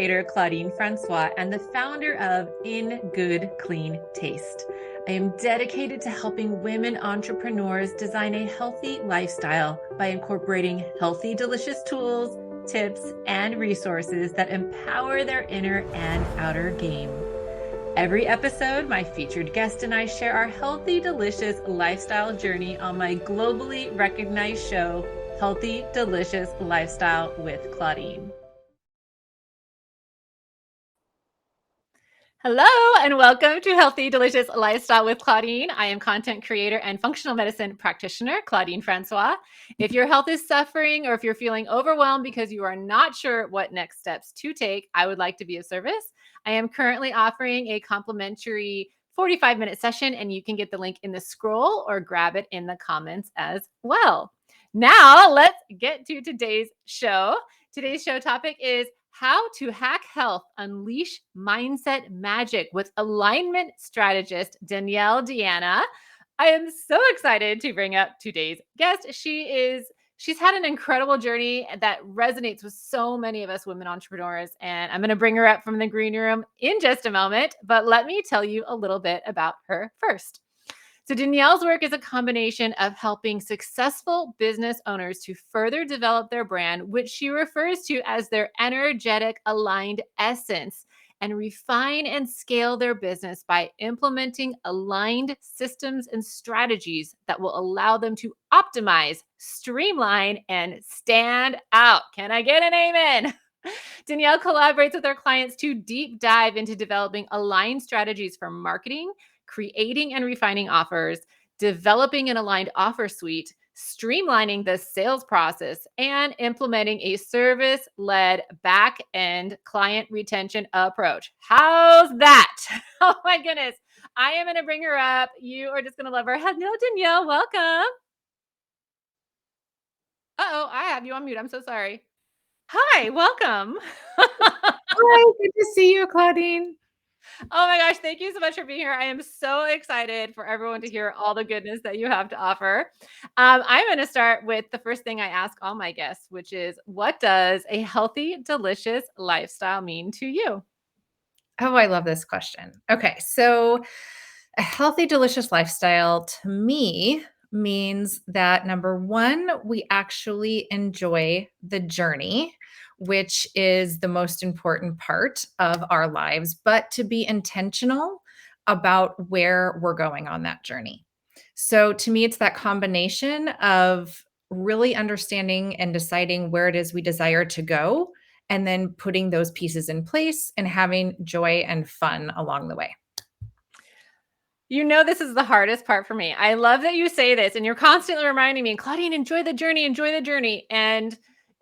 creator Claudine Francois and the founder of In Good Clean Taste. I am dedicated to helping women entrepreneurs design a healthy lifestyle by incorporating healthy, delicious tools, tips, and resources that empower their inner and outer game. Every episode, my featured guest and I share our healthy, delicious lifestyle journey on my globally recognized show, Healthy, Delicious Lifestyle with Claudine. Hello, and welcome to Healthy, Delicious Lifestyle with Claudine. I am content creator and functional medicine practitioner, Claudine Francois. If your health is suffering or if you're feeling overwhelmed because you are not sure what next steps to take, I would like to be of service. I am currently offering a complimentary 45-minute session, and you can get the link in the scroll or grab it in the comments as well. Now, let's get to today's show. Today's show topic is how to hack health, unleash mindset magic with alignment strategist Danielle DeAnna. I am so excited to bring up today's guest. She's had an incredible journey that resonates with so many of us women entrepreneurs, and I'm going to bring her up from the green room in just a moment, but let me tell you a little bit about her first. So Danielle's work is a combination of helping successful business owners to further develop their brand, which she refers to as their energetic, aligned essence, and refine and scale their business by implementing aligned systems and strategies that will allow them to optimize, streamline, and stand out. Can I get an amen? Danielle collaborates with her clients to deep dive into developing aligned strategies for marketing, creating and refining offers, developing an aligned offer suite, streamlining the sales process, and implementing a service-led back-end client retention approach. How's that? Oh my goodness. I am going to bring her up. You are just going to love her. Hello, Danielle. Welcome. Uh-oh, I have you on mute. I'm so sorry. Hi, welcome. Hi, good to see you, Claudine. Oh my gosh, thank you so much for being here. I am so excited for everyone to hear all the goodness that you have to offer. I'm going to start with the first thing I ask all my guests, which is, what does a healthy, delicious lifestyle mean to you? Oh, I love this question. Okay, so a healthy, delicious lifestyle to me means that number one, we actually enjoy the journey, which is the most important part of our lives, but to be intentional about where we're going on that journey. So to me, it's that combination of really understanding and deciding where it is we desire to go, and then putting those pieces in place and having joy and fun along the way. You know, this is the hardest part for me. I love that you say this and you're constantly reminding me, Claudine, enjoy the journey, enjoy the journey. And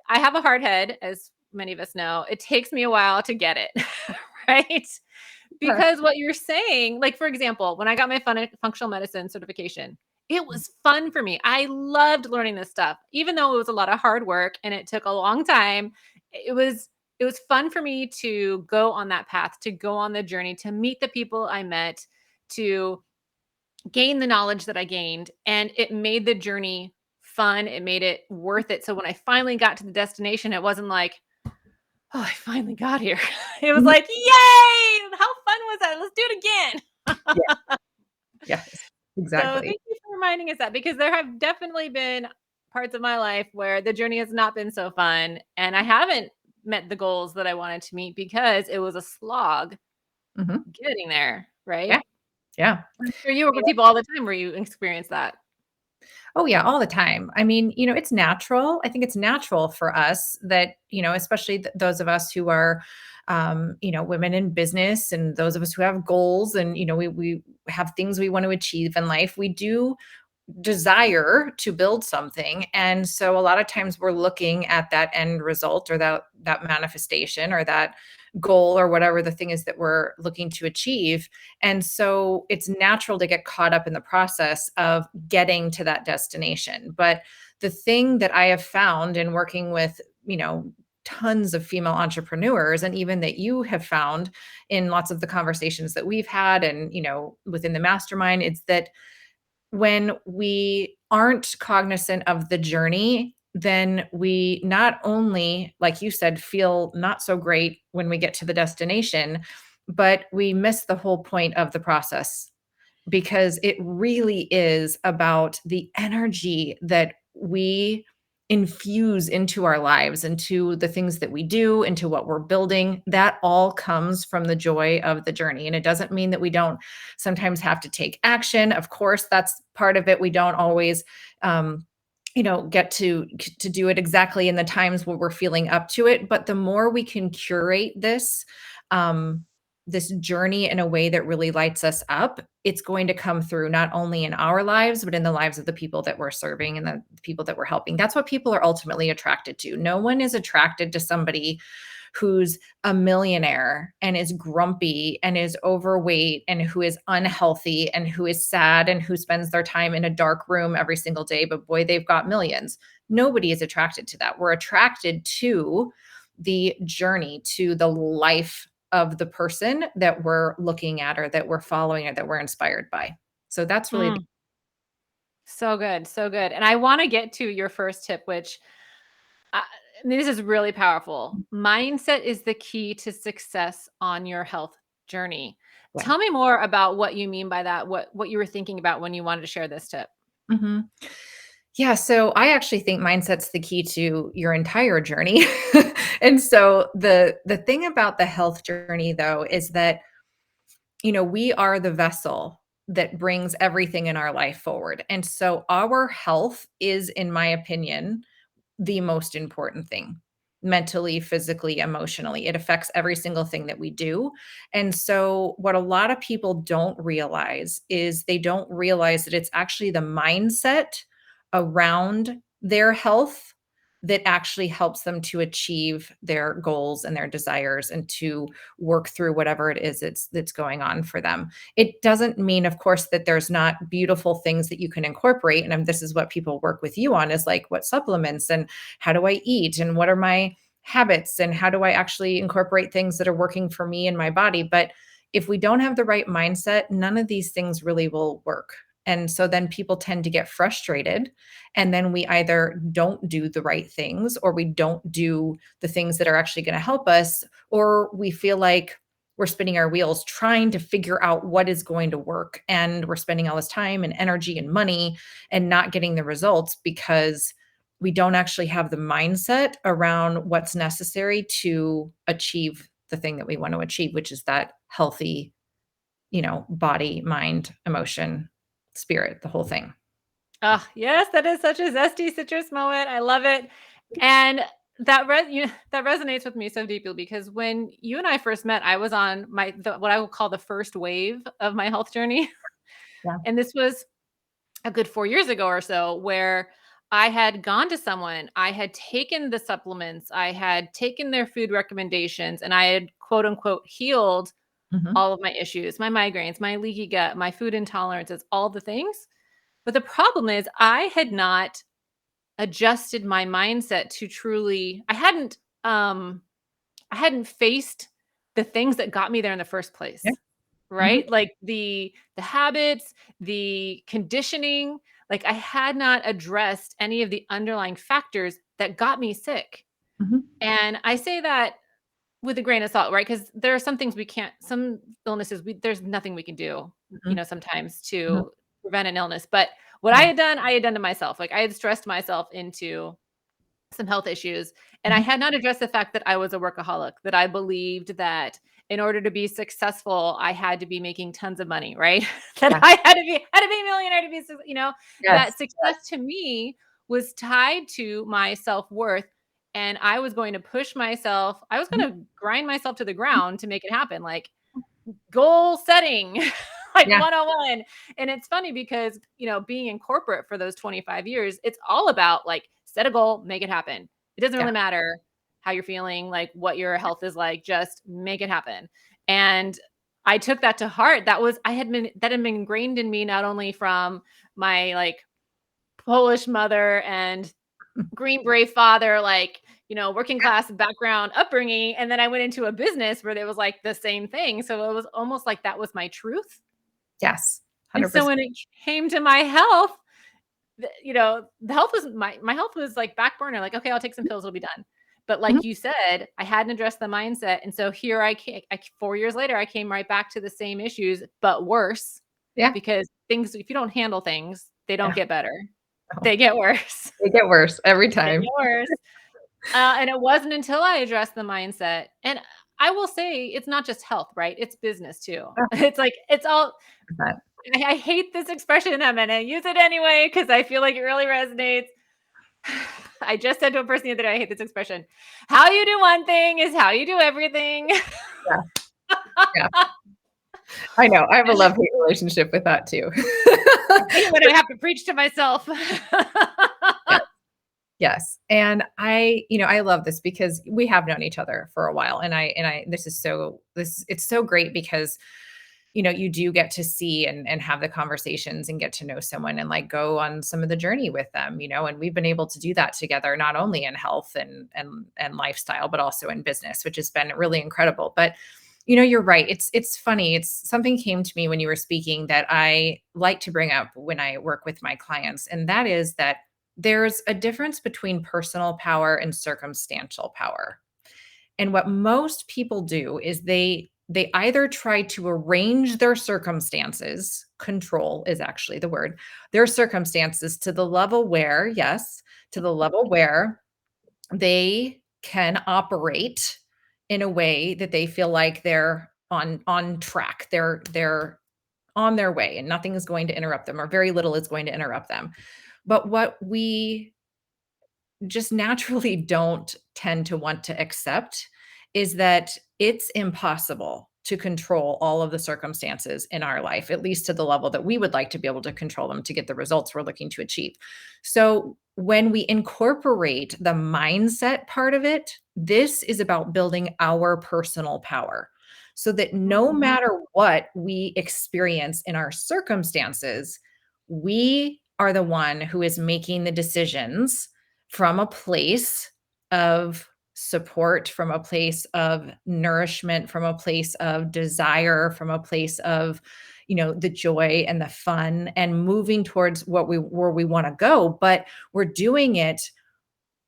I have a hard head, as many of us know. It takes me a while to get it, right? Sure. Because what you're saying, like, for example, when I got my functional medicine certification, it was fun for me. I loved learning this stuff, even though it was a lot of hard work and it took a long time. It was fun for me to go on that path, to go on the journey, to meet the people I met, to gain the knowledge that I gained, and it made the journey fun. It made it worth it. So when I finally got to the destination, it wasn't like, oh, I finally got here. It was Mhm. like, yay! How fun was that? Let's do it again. Yeah. Yes, So exactly. thank you for reminding us that, because there have definitely been parts of my life where the journey has not been so fun, and I haven't met the goals that I wanted to meet because it was a slog Mhm. getting there, right? Yeah, yeah. I'm sure you work with people all the time where you experience that. Oh, yeah, all the time. I mean, it's natural. I think it's natural for us that, especially those of us who are, women in business, and those of us who have goals, and, we have things we want to achieve in life. We do desire to build something, and so a lot of times we're looking at that end result, or that manifestation, or that goal, or whatever the thing is that we're looking to achieve. And so it's natural to get caught up in the process of getting to that destination. But the thing that I have found in working with, tons of female entrepreneurs, and even that you have found in lots of the conversations that we've had, and within the mastermind, it's that when we aren't cognizant of the journey, then we not only, like you said, feel not so great when we get to the destination, but we miss the whole point of the process, because it really is about the energy that we infuse into our lives, into the things that we do, into what we're building. That all comes from the joy of the journey. And it doesn't mean that we don't sometimes have to take action. Of course, that's part of it. We don't always get to do it exactly in the times where we're feeling up to it, but the more we can curate um this journey in a way that really lights us up, it's going to come through not only in our lives, but in the lives of the people that we're serving and the people that we're helping. That's what people are ultimately attracted to. No one is attracted to somebody who's a millionaire and is grumpy and is overweight and who is unhealthy and who is sad and who spends their time in a dark room every single day, but boy, they've got millions. Nobody is attracted to that. We're attracted to the journey, to the life of the person that we're looking at or that we're following or that we're inspired by. So that's really Mm, so good. So good. And I want to get to your first tip, which I this is really powerful. Mindset is the key to success on your health journey. yeah. Tell me more about what you mean by that, what you were thinking about when you wanted to share this tip. Mhm. Yeah, so I actually think mindset's the key to your entire journey. And so the thing about the health journey though is that we are the vessel that brings everything in our life forward. And so our health is, in my opinion, the most important thing, mentally, physically, emotionally. It affects every single thing that we do. And so, what a lot of people don't realize is they don't realize that it's actually the mindset around their health that actually helps them to achieve their goals and their desires and to work through whatever it is that's going on for them. It doesn't mean, of course, that there's not beautiful things that you can incorporate. And this is what people work with you on, is like, what supplements and how do I eat and what are my habits and how do I actually incorporate things that are working for me and my body. But if we don't have the right mindset, none of these things really will work. And so then people tend to get frustrated. And then we either don't do the right things or we don't do the things that are actually going to help us, or we feel like we're spinning our wheels trying to figure out what is going to work. And we're spending all this time and energy and money and not getting the results because we don't actually have the mindset around what's necessary to achieve the thing that we want to achieve, which is that healthy, body, mind, emotion, spirit, the whole thing. Oh, yes, that is such a zesty citrus moment. I love it. And that resonates with me so deeply because when you and I first met, I was on what I would call the first wave of my health journey. Yeah. And this was a good 4 years ago or so, where I had gone to someone, I had taken the supplements, I had taken their food recommendations, and I had quote unquote healed Mhm. all of my issues, my migraines, my leaky gut, my food intolerances, all the things. But the problem is I had not adjusted my mindset to truly um I hadn't faced the things that got me there in the first Yeah. place. Mhm. Right? Like the habits, the conditioning, like I had not addressed any of the underlying factors that got me sick. Mhm. And I say that with a grain of salt, right? Because there are some things we can't, some illnesses, there's nothing we can do, Mhm. sometimes Mhm. to prevent an illness. But what Yeah. I had done to myself. Like I had stressed myself into some health issues. And I Mhm. had not addressed the fact that I was a workaholic, that I believed that in order to be successful, I had to be making tons of money, right? That Yeah. I had to be a millionaire to be, Yes. that success to me was tied to my self-worth. And I was going to push myself, I was Mhm. going to grind myself to the ground to make it happen. Like goal setting, like Yeah. 101. And it's funny because, being in corporate for those 25 years, it's all about like set a goal, make it happen. It doesn't Yeah. really matter how you're feeling, like what your health is like, just make it happen. And I took that to heart. That had been ingrained in me not only from my like Polish mother and Green Beret father, like, working class background upbringing. And then I went into a business where there was like the same thing. So it was almost like that was my truth. Yes. And so 100%. when it came to my health, the health was my health was like back burner. Like, okay, I'll take some pills, it'll be done. But Mhm. like you said, I hadn't addressed the mindset, and so here I came. 4 years later, I came right back to the same issues, but worse, Yeah. because things, if you don't handle things, they don't Yeah. get better. Oh, They get worse. they get worse every They time. get worse. And it wasn't until I addressed the mindset, and I will say it's not just health, right? It's business too. Oh, It's like it's all. that I hate this expression. I'm gonna use it anyway because I feel like it really resonates. I just said to a person the other day, I hate this expression. How you do one thing is how you do everything. yeah, yeah. I know. I have a love-hate relationship with that too. I hate when I have to preach to myself. Yeah. Yes. And I love this because we have known each other for a while. And it's so great because, you do get to see and have the conversations and get to know someone and like go on some of the journey with them, and we've been able to do that together, not only in health and lifestyle, but also in business, which has been really incredible. But you're right. It's funny. It's something came to me when you were speaking that I like to bring up when I work with my clients. And that is that there's a difference between personal power and circumstantial power. And what most people do is they either try to arrange their circumstances, control is actually the word, their circumstances to the level where, yes, to the level where they can operate in a way that they feel like they're on track. They're on their way and nothing is going to interrupt them or very little is going to interrupt them. But what we just naturally don't tend to want to accept is that it's impossible to control all of the circumstances in our life, at least to the level that we would like to be able to control them to get the results we're looking to achieve. So, when we incorporate the mindset part of it, this is about building our personal power so that no Mhm. matter what we experience in our circumstances, we are the one who is making the decisions from a place of support, from a place of nourishment, from a place of desire, from a place of, the joy and the fun and moving towards where we want to go. But we're doing it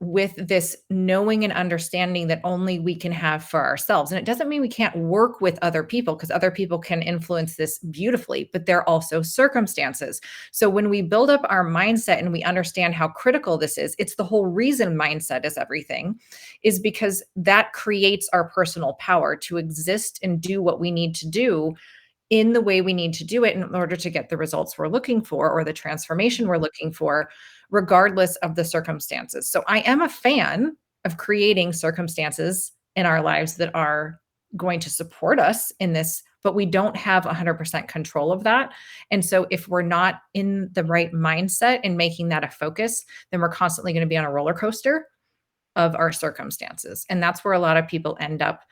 with this knowing and understanding that only we can have for ourselves. And it doesn't mean we can't work with other people because other people can influence this beautifully, but they're also circumstances. So when we build up our mindset and we understand how critical this is, it's the whole reason mindset is everything, is because that creates our personal power to exist and do what we need to do in the way we need to do it in order to get the results we're looking for or the transformation we're looking for, regardless of the circumstances. So I am a fan of creating circumstances in our lives that are going to support us in this, but we don't have 100% control of that. And so if we're not in the right mindset and making that a focus, then we're constantly going to be on a roller coaster of our circumstances. And that's where a lot of people end up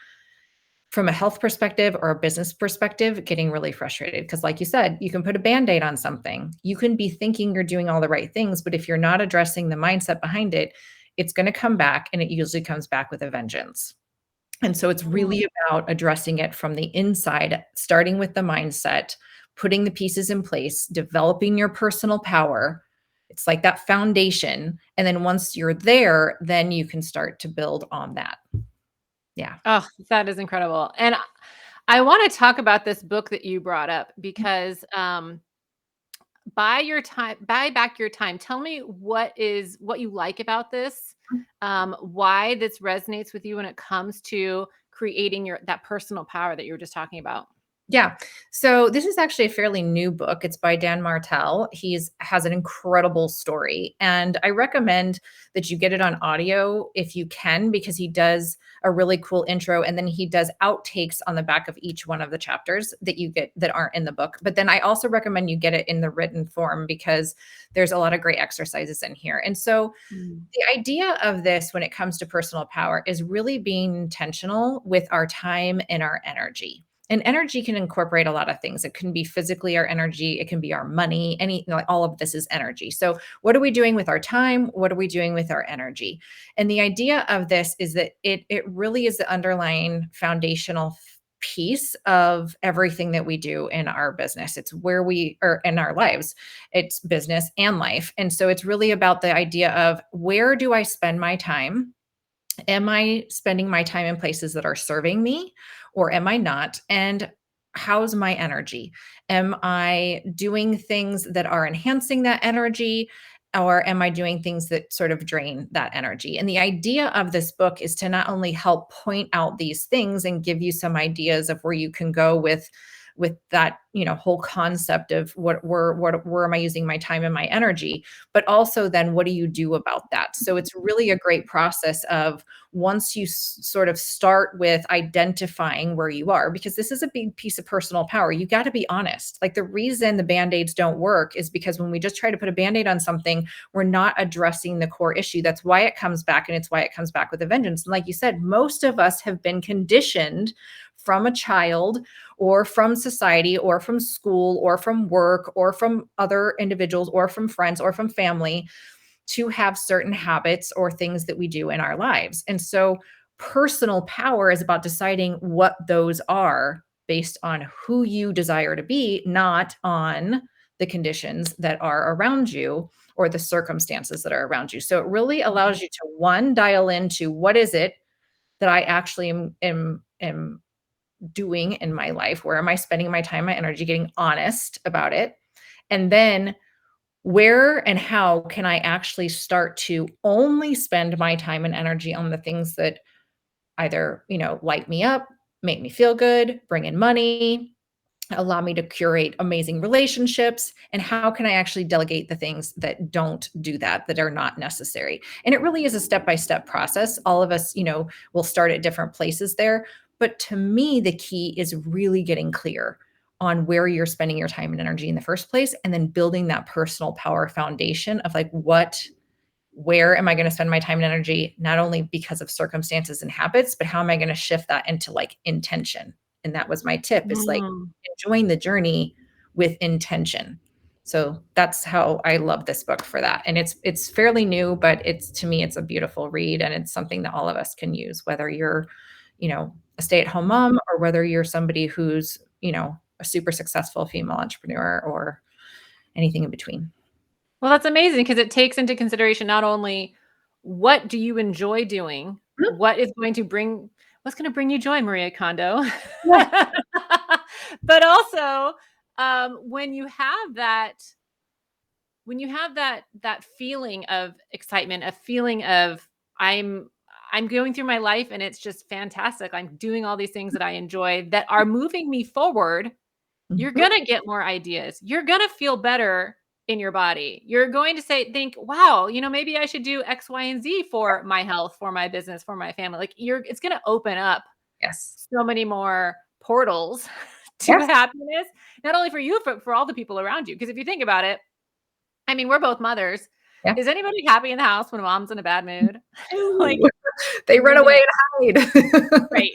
from a health perspective or a business perspective, getting really frustrated. Because, like you said, you can put a band aid on something. You can be thinking you're doing all the right things, but if you're not addressing the mindset behind it, it's going to come back and it usually comes back with a vengeance. And so it's Mhm. really about addressing it from the inside, starting with the mindset, putting the pieces in place, developing your personal power. It's like that foundation. And then once you're there, then you can start to build on that. Yeah. Oh, that is incredible. And I want to talk about this book that you brought up because buy back your time. Tell me what you like about this, why this resonates with you when it comes to creating that personal power that you were just talking about. Yeah. So this is actually a fairly new book. It's by Dan Martell. He's has an incredible story, and I recommend that you get it on audio if you can, because he does a really cool intro, and then he does outtakes on the back of each one of the chapters that you get that aren't in the book. But then I also recommend you get it in the written form because there's a lot of great exercises in here. And so Mm. the idea of this when it comes to personal power is really being intentional with our time and our energy. And energy can incorporate a lot of things. It can be physically our energy, it can be our money, like all of this is energy. So, what are we doing with our time? What are we doing with our energy? And the idea of this is that it really is the underlying foundational piece of everything that we do in our business. It's where we are in our lives. It's business and life. And so it's really about the idea of, where do I spend my time? Am I spending my time in places that are serving me, or am I not? And how's my energy? Am I doing things that are enhancing that energy? Or am I doing things that sort of drain that energy? And the idea of this book is to not only help point out these things and give you some ideas of where you can go with that, whole concept of where am I using my time and my energy, but also then what do you do about that? So it's really a great process of, once you sort of start with identifying where you are, because this is a big piece of personal power. You got to be honest. Like, the reason the band-aids don't work is because when we just try to put a band-aid on something, we're not addressing the core issue. That's why it comes back, and it's why it comes back with a vengeance. And like you said, most of us have been conditioned from a child, or from society, or from school, or from work, or from other individuals, or from friends, or from family, to have certain habits or things that we do in our lives. And so personal power is about deciding what those are based on who you desire to be, not on the conditions that are around you or the circumstances that are around you. So it really allows you to, one, dial into, what is it that I actually am doing in my life? Where am I spending my time, my energy, getting honest about it? And then, where and how can I actually start to only spend my time and energy on the things that either, light me up, make me feel good, bring in money, allow me to curate amazing relationships, and how can I actually delegate the things that don't do that, that are not necessary? And it really is a step-by-step process. All of us, will start at different places there, but to me, the key is really getting clear on where you're spending your time and energy in the first place, and then building that personal power foundation of, like, where am I going to spend my time and energy, not only because of circumstances and habits, but how am I going to shift that into, like, intention? And that was my tip, is, like, Mm. enjoying the journey with intention. So that's how I love this book for that. And it's fairly new, but to me, it's a beautiful read, and it's something that all of us can use, whether you're, a stay-at-home mom, or whether you're somebody who's, a super successful female entrepreneur, or anything in between. Well, that's amazing because it takes into consideration not only what do you enjoy doing, Mhm. what's gonna bring you joy, Maria Kondo, Yeah. but also, when you have that feeling of excitement, a feeling of I'm I'm going through my life and it's just fantastic. I'm doing all these things that I enjoy that are moving me forward. You're Mhm. gonna get more ideas. You're gonna feel better in your body. You're going to think, wow, maybe I should do X, Y, and Z for my health, for my business, for my family. Like it's gonna open up Yes. so many more portals to Yes. happiness, not only for you, but for all the people around you. Because if you think about it, I mean, we're both mothers. Yeah. Is anybody happy in the house when mom's in a bad mood? No. Like, They run really away not. and hide. Right.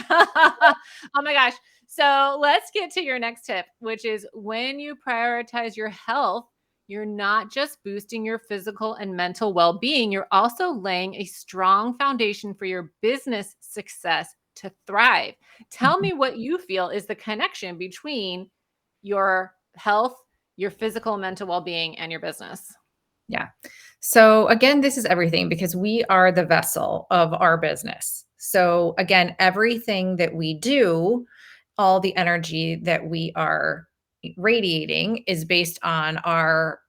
Oh my gosh. So let's get to your next tip, which is, when you prioritize your health, you're not just boosting your physical and mental well being, you're also laying a strong foundation for your business success to thrive. Tell Mhm. me what you feel is the connection between your health, your physical and mental well being, and your business. Yeah. So again, this is everything, because we are the vessel of our business. So again, everything that we do, all the energy that we are radiating, is based on our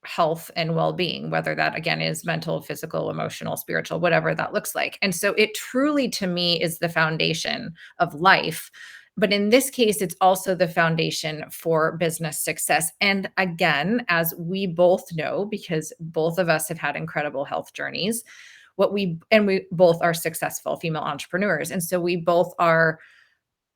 health and well-being, whether that again is mental, physical, emotional, spiritual, whatever that looks like. And so it truly, to me, is the foundation of life. But in this case, it's also the foundation for business success. And again, as we both know, because both of us have had incredible health journeys, we both are successful female entrepreneurs. And so we both are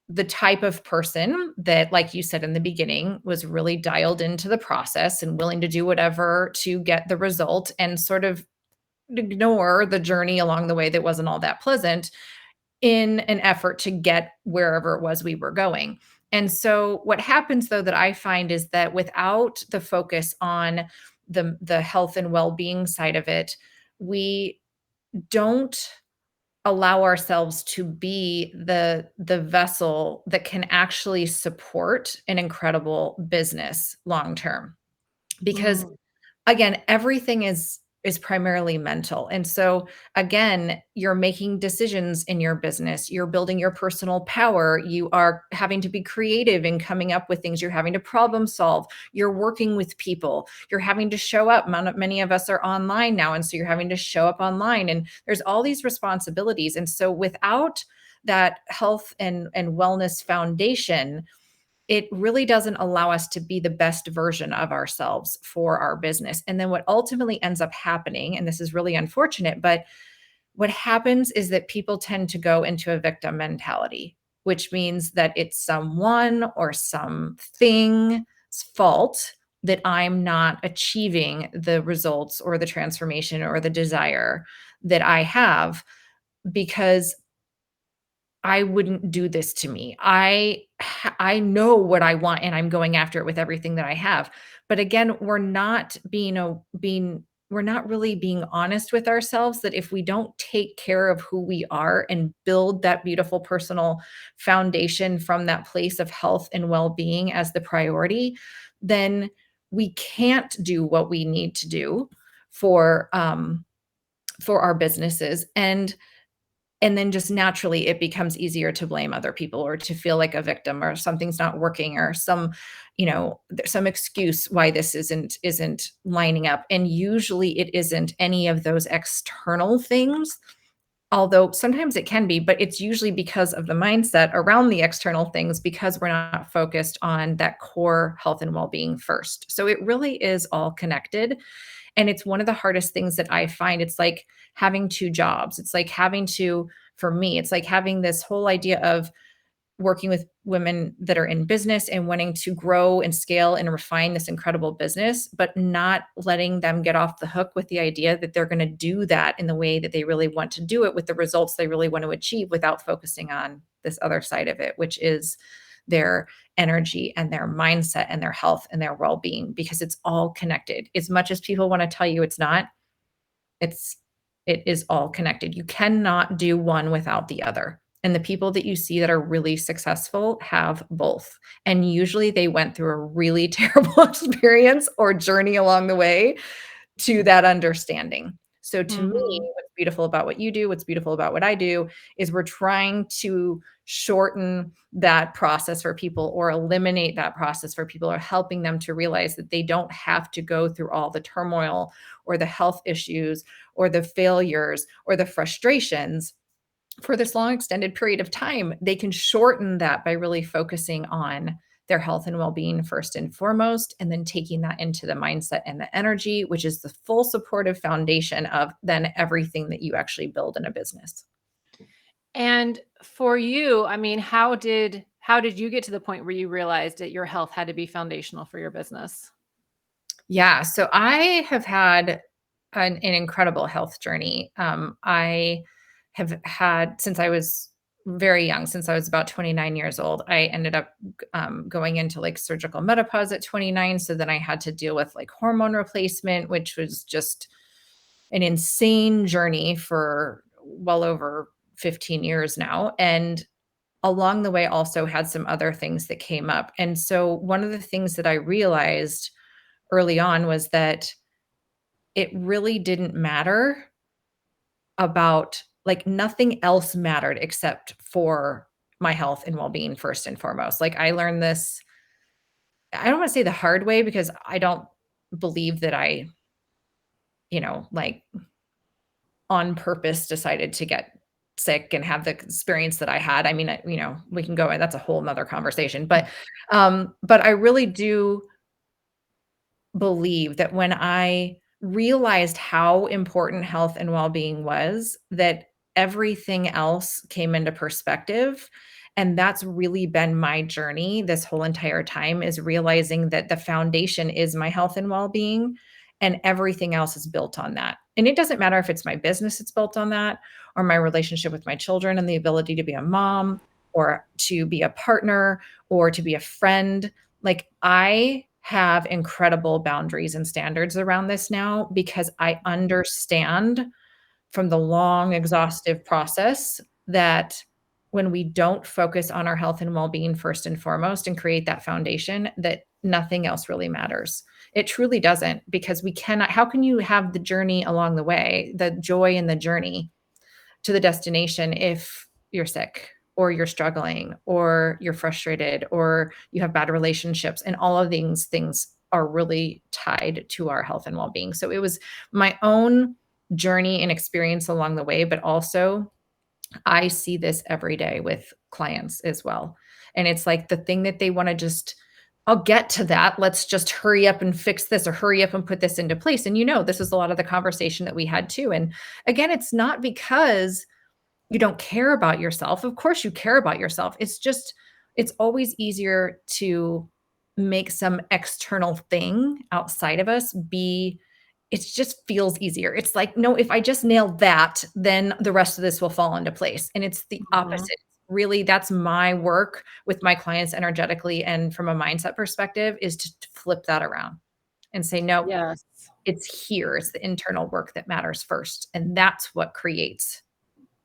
the type of person that, like you said in the beginning, was really dialed into the process and willing to do whatever to get the result, and sort of ignore the journey along the way that wasn't all that pleasant, in an effort to get wherever it was we were going. And so what happens, though, that I find, is that without the focus on the health and well-being side of it, we don't allow ourselves to be the vessel that can actually support an incredible business long term. Because Mm, again, everything is primarily mental. And so again, you're making decisions in your business, you're building your personal power, you are having to be creative in coming up with things, you're having to problem solve, you're working with people, you're having to show up. Many of us are online now, and so you're having to show up online, and there's all these responsibilities. And so without that health and wellness foundation, it really doesn't allow us to be the best version of ourselves for our business. And then what ultimately ends up happening, and this is really unfortunate, but what happens is that people tend to go into a victim mentality, which means that it's someone or something's fault that I'm not achieving the results or the transformation or the desire that I have, because I wouldn't do this to me. I know what I want, and I'm going after it with everything that I have. But again, we're not really being honest with ourselves, that if we don't take care of who we are and build that beautiful personal foundation from that place of health and well-being as the priority, then we can't do what we need to do for for our businesses. And then just naturally, it becomes easier to blame other people or to feel like a victim, or something's not working, or some excuse why this isn't lining up. And usually it isn't any of those external things, although sometimes it can be, but it's usually because of the mindset around the external things, because we're not focused on that core health and well-being first. So it really is all connected. And it's one of the hardest things that I find. It's like having 2 jobs. It's like having to for me, it's like having this whole idea of working with women that are in business and wanting to grow and scale and refine this incredible business, but not letting them get off the hook with the idea that they're gonna do that in the way that they really want to do it, with the results they really want to achieve, without focusing on this other side of it, which is their energy and their mindset and their health and their well-being, because it's all connected. As much as people want to tell you it's not, it's it is all connected. You cannot do one without the other. And the people that you see that are really successful have both. And usually they went through a really terrible experience or journey along the way to that understanding. So to me, mhm. what's beautiful about what you do, what's beautiful about what I do, is we're trying to shorten that process for people, or eliminate that process for people, or helping them to realize that they don't have to go through all the turmoil or the health issues or the failures or the frustrations for this long extended period of time. They can shorten that by really focusing on their health and well-being first and foremost, and then taking that into the mindset and the energy, which is the full supportive foundation of then everything that you actually build in a business. And for you, I mean, how did you get to the point where you realized that your health had to be foundational for your business? Yeah, so I have had an incredible health journey. I have had, since I was very young, since I was about 29 years old, I ended up going into like surgical menopause at 29. So then I had to deal with like hormone replacement, which was just an insane journey for well over 15 years now. And along the way, also had some other things that came up. And so one of the things that I realized early on was that it really didn't matter about, like, nothing else mattered except for my health and well-being first and foremost. Like, I learned this, I don't wanna say the hard way, because I don't believe that I, like, on purpose decided to get sick and have the experience that I had. I mean, we can go, and that's a whole 'nother conversation, but I really do believe that when I realized how important health and well-being was, that everything else came into perspective. And that's really been my journey this whole entire time, is realizing that the foundation is my health and well-being, and everything else is built on that. And it doesn't matter if it's my business that's built on that, or my relationship with my children and the ability to be a mom, or to be a partner, or to be a friend. Like, I have incredible boundaries and standards around this now, because I understand from the long, exhaustive process that when we don't focus on our health and well-being first and foremost and create that foundation, that nothing else really matters. It truly doesn't, because we cannot, how can you have the journey along the way, the joy in the journey to the destination, if you're sick or you're struggling or you're frustrated or you have bad relationships, and all of these things are really tied to our health and well-being. So it was my own journey and experience along the way, but also I see this every day with clients as well. And it's like the thing that they want to just, I'll get to that. Let's just hurry up and fix this, or hurry up and put this into place. And this is a lot of the conversation that we had too. And again, it's not because you don't care about yourself. Of course you care about yourself. It's just, it's always easier to make some external thing outside of us be, it just feels easier. It's like, no, if I just nail that, then the rest of this will fall into place. And it's the Mhm. opposite. Really, that's my work with my clients energetically and from a mindset perspective, is to flip that around and say, no, Yes. it's here. It's the internal work that matters first. And that's what creates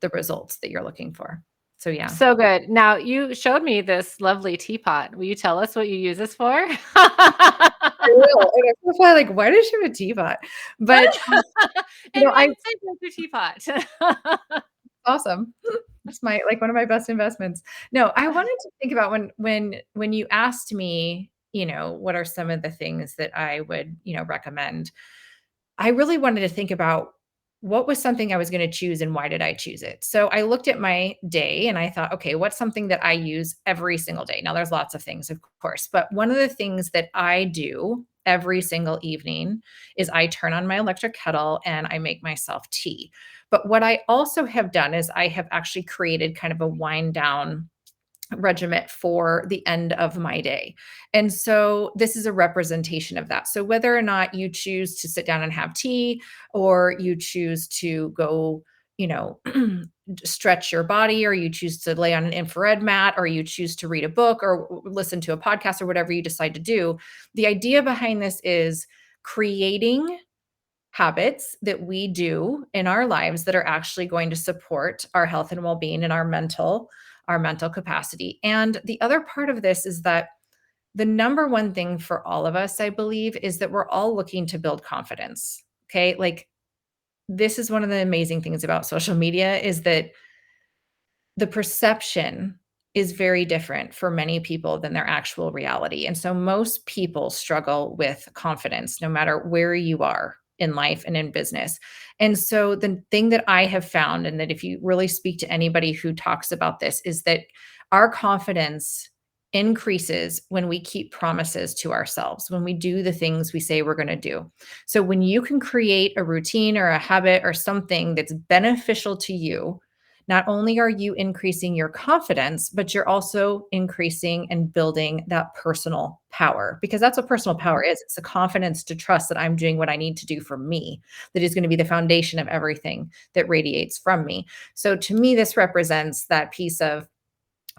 the results that you're looking for. So yeah. So good. Now, you showed me this lovely teapot. Will you tell us what you use this for? I will. And I'm probably like, why does she have a teapot? But In I mindset, there's a teapot. awesome. That's my, like, one of my best investments. No, I wanted to think about when you asked me, what are some of the things that I would, recommend. I really wanted to think about what was something I was going to choose and why did I choose it? So I looked at my day and I thought, okay, what's something that I use every single day? Now, there's lots of things, of course, but one of the things that I do every single evening is I turn on my electric kettle and I make myself tea. But what I also have done is I have actually created kind of a wind down regiment for the end of my day. And so this is a representation of that. So whether or not you choose to sit down and have tea, or you choose to go, stretch your body, or you choose to lay on an infrared mat, or you choose to read a book or listen to a podcast, or whatever you decide to do, the idea behind this is creating habits that we do in our lives that are actually going to support our health and well-being and our mental capacity. And the other part of this is that the number one thing for all of us, I believe, is that we're all looking to build confidence. Okay? Like, this is one of the amazing things about social media, is that the perception is very different for many people than their actual reality. And so most people struggle with confidence, no matter where you are in life and in business. And so the thing that I have found, and that if you really speak to anybody who talks about this, is that our confidence increases when we keep promises to ourselves, when we do the things we say we're going to do. So when you can create a routine or a habit or something that's beneficial to you, not only are you increasing your confidence, but you're also increasing and building that personal power, because that's what personal power is. It's the confidence to trust that I'm doing what I need to do for me, that is going to be the foundation of everything that radiates from me. So to me, this represents that piece of,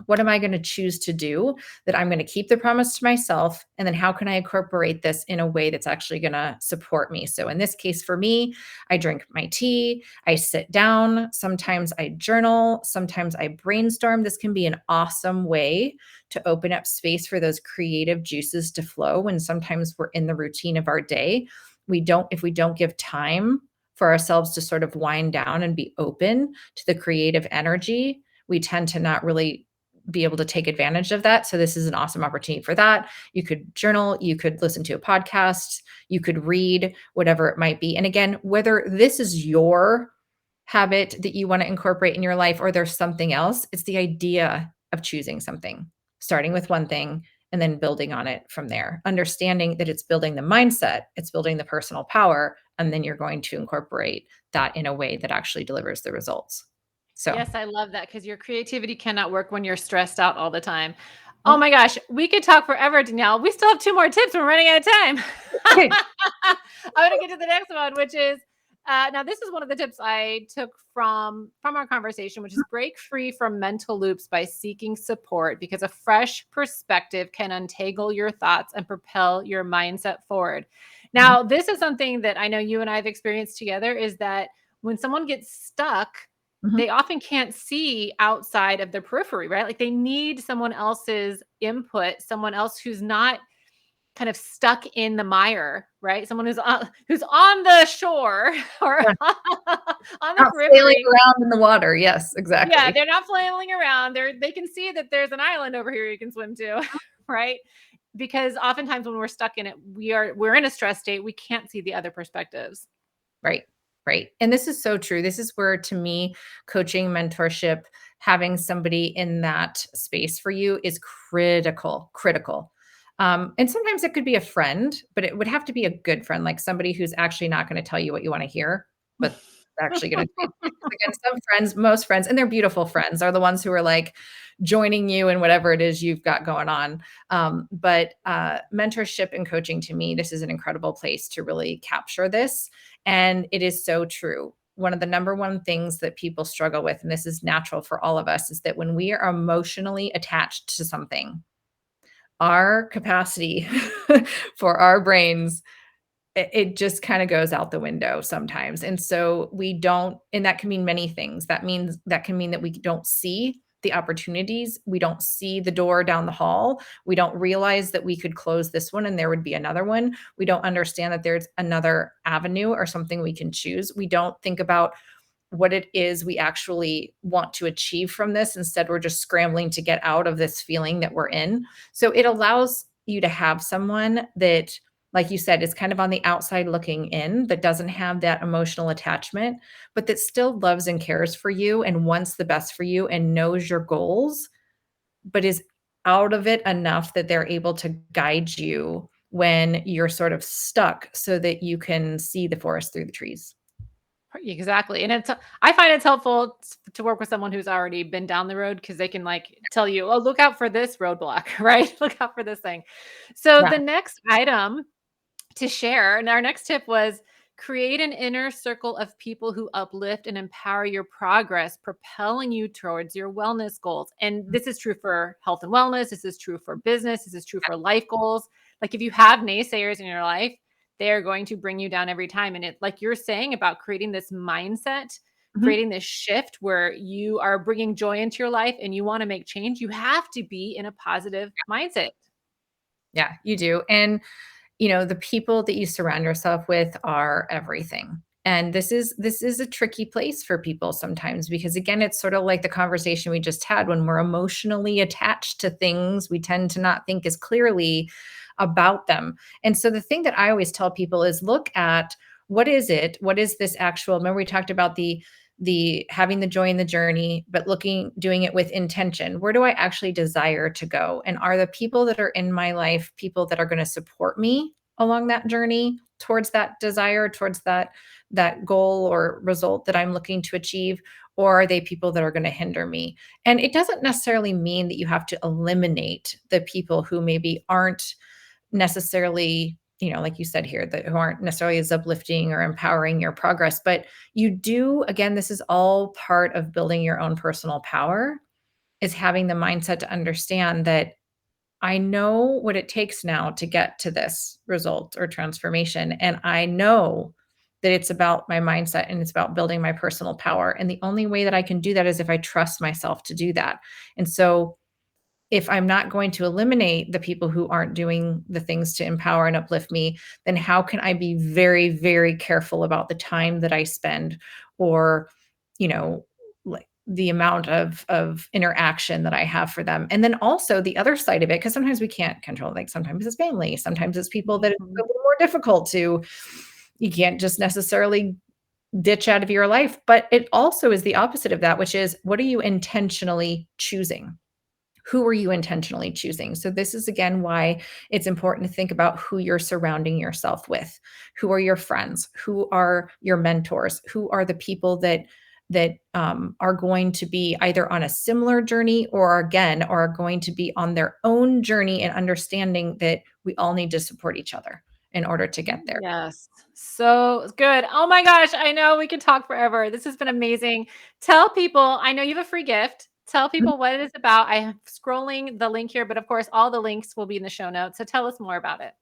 what am I going to choose to do that I'm going to keep the promise to myself? And then how can I incorporate this in a way that's actually going to support me? So in this case, for me, I drink my tea, I sit down, sometimes I journal, sometimes I brainstorm. This can be an awesome way to open up space for those creative juices to flow when sometimes we're in the routine of our day. If we don't give time for ourselves to sort of wind down and be open to the creative energy, we tend to not really be able to take advantage of that. So this is an awesome opportunity for that. You could journal, you could listen to a podcast, you could read, whatever it might be. And again, whether this is your habit that you want to incorporate in your life or there's something else, it's the idea of choosing something, starting with one thing and then building on it from there. Understanding that it's building the mindset, it's building the personal power, and then you're going to incorporate that in a way that actually delivers the results. So, Yes, I love that, because your creativity cannot work when you're stressed out all the time. Oh well, my gosh, we could talk forever, Danielle. We still have 2 more tips. We're running out of time. okay. I want to get to the next one, which is, now this is one of the tips I took from our conversation, which is break free from mental loops by seeking support, because a fresh perspective can untangle your thoughts and propel your mindset forward. Mhm. Now, this is something that I know you and I have experienced together, is that when someone gets stuck, Mhm. they often can't see outside of the periphery, right? Like they need someone else's input, someone else who's not kind of stuck in the mire, right? Someone who's on the shore or Yeah. on the Not flailing periphery. around in the water. Yes, Yeah, exactly. they're not flailing around. They can see that there's an island over here you can swim to, right? Because oftentimes when we're stuck in it, we're in a stress state. We can't see the other perspectives. Right. Right. And this is so true. This is where, to me, coaching, mentorship, having somebody in that space for you is critical, critical. And sometimes it could be a friend, but it would have to be a good friend, like somebody who's actually not going to tell you what you want to hear, but actually going to, because again, some friends, most friends, and they're beautiful friends, are the ones who are like joining you in whatever it is you've got going on. But mentorship and coaching, to me, this is an incredible place to really capture this. And it is so true. One of the number one things that people struggle with, and this is natural for all of us, is that when we are emotionally attached to something, our capacity for our brains, it just kind of goes out the window sometimes. And so we don't, and that can mean many things. That can mean that we don't see the opportunities. We don't see the door down the hall. We don't realize that we could close this one and there would be another one. We don't understand that there's another avenue or something we can choose. We don't think about what it is we actually want to achieve from this. Instead, we're just scrambling to get out of this feeling that we're in. So it allows you to have someone that, like you said, is kind of on the outside looking in, that doesn't have that emotional attachment, but that still loves and cares for you and wants the best for you and knows your goals, but is out of it enough that they're able to guide you when you're sort of stuck so that you can see the forest through the trees. Exactly. And I find it's helpful to work with someone who's already been down the road because they can like tell you, oh, look out for this roadblock, right? Look out for this thing. So Yeah. the next item to share, and our next tip was create an inner circle of people who uplift and empower your progress, propelling you towards your wellness goals. And this is true for health and wellness. This is true for business. This is true for life goals. Like if you have naysayers in your life, they're going to bring you down every time. And it, like you're saying about creating this mindset, Mhm. creating this shift where you are bringing joy into your life and you want to make change, you have to be in a positive mindset. Yeah, you do. And the people that you surround yourself with are everything. And this is a tricky place for people sometimes, because again, it's sort of like the conversation we just had. When we're emotionally attached to things, we tend to not think as clearly about them. And so the thing that I always tell people is look at, what is this actual, remember we talked about the having the joy in the journey, but doing it with intention. Where do I actually desire to go? And are the people that are in my life people that are going to support me along that journey towards that desire, towards that goal or result that I'm looking to achieve? Or are they people that are going to hinder me? And it doesn't necessarily mean that you have to eliminate the people who maybe aren't necessarily, like you said here, that who aren't necessarily as uplifting or empowering your progress. But you do, again, this is all part of building your own personal power, is having the mindset to understand that I know what it takes now to get to this result or transformation. And I know that it's about my mindset and it's about building my personal power. And the only way that I can do that is if I trust myself to do that. And so if I'm not going to eliminate the people who aren't doing the things to empower and uplift me, then how can I be very, very careful about the time that I spend, or, you know, like the amount of interaction that I have for them. And then also the other side of it, because sometimes we can't control, like sometimes it's family, sometimes it's people that it's a Mhm. little more difficult to, you can't just necessarily ditch out of your life. But it also is the opposite of that, which is, what are you intentionally choosing? Who are you intentionally choosing? So this is again why it's important to think about who you're surrounding yourself with. Who are your friends? Who are your mentors? Who are the people that are going to be either on a similar journey, or again are going to be on their own journey, and understanding that we all need to support each other in order to get there. Yes. So good. Oh my gosh. I know we could talk forever. This has been amazing. Tell people, I know you have a free gift. Tell people what it is about. I am scrolling the link here, but of course, all the links will be in the show notes. So tell us more about it.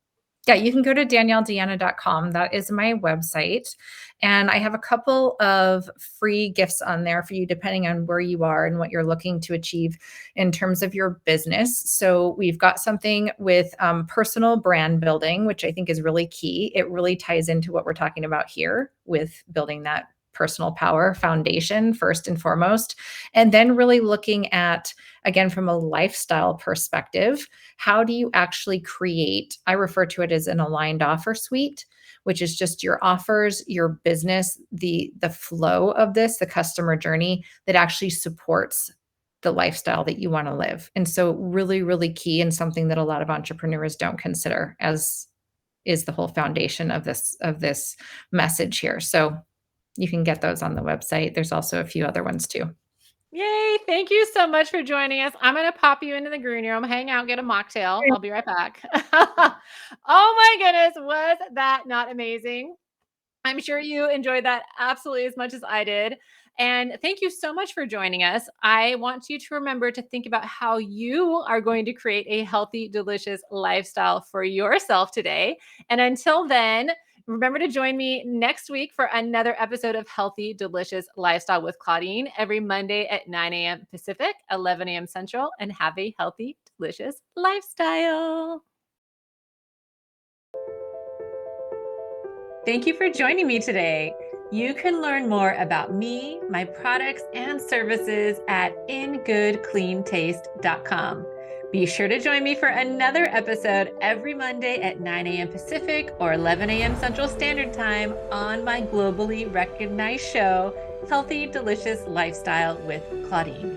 Yeah, you can go to danielledeanna.com. That is my website. And I have a couple of free gifts on there for you, depending on where you are and what you're looking to achieve in terms of your business. So we've got something with personal brand building, which I think is really key. It really ties into what we're talking about here with building that personal power foundation first and foremost. And then really looking at, again, from a lifestyle perspective, how do you actually create, I refer to it as an aligned offer suite, which is just your offers, your business, the flow of this, the customer journey that actually supports the lifestyle that you want to live. And so really, really key, and something that a lot of entrepreneurs don't consider, as is the whole foundation of this message here. So you can get those on the website. There's also a few other ones too. Yay. Thank you so much for joining us. I'm going to pop you into the green room, hang out, get a mocktail. I'll be right back. Oh my goodness. Was that not amazing? I'm sure you enjoyed that absolutely as much as I did. And thank you so much for joining us. I want you to remember to think about how you are going to create a healthy, delicious lifestyle for yourself today. And until then, remember to join me next week for another episode of Healthy, Delicious Lifestyle with Claudine every Monday at 9 a.m. Pacific, 11 a.m. Central, and have a healthy, delicious lifestyle. Thank you for joining me today. You can learn more about me, my products, and services at ingoodcleantaste.com. Be sure to join me for another episode every Monday at 9 a.m. Pacific or 11 a.m. Central Standard Time on my globally recognized show, Healthy Delicious Lifestyle with Claudine.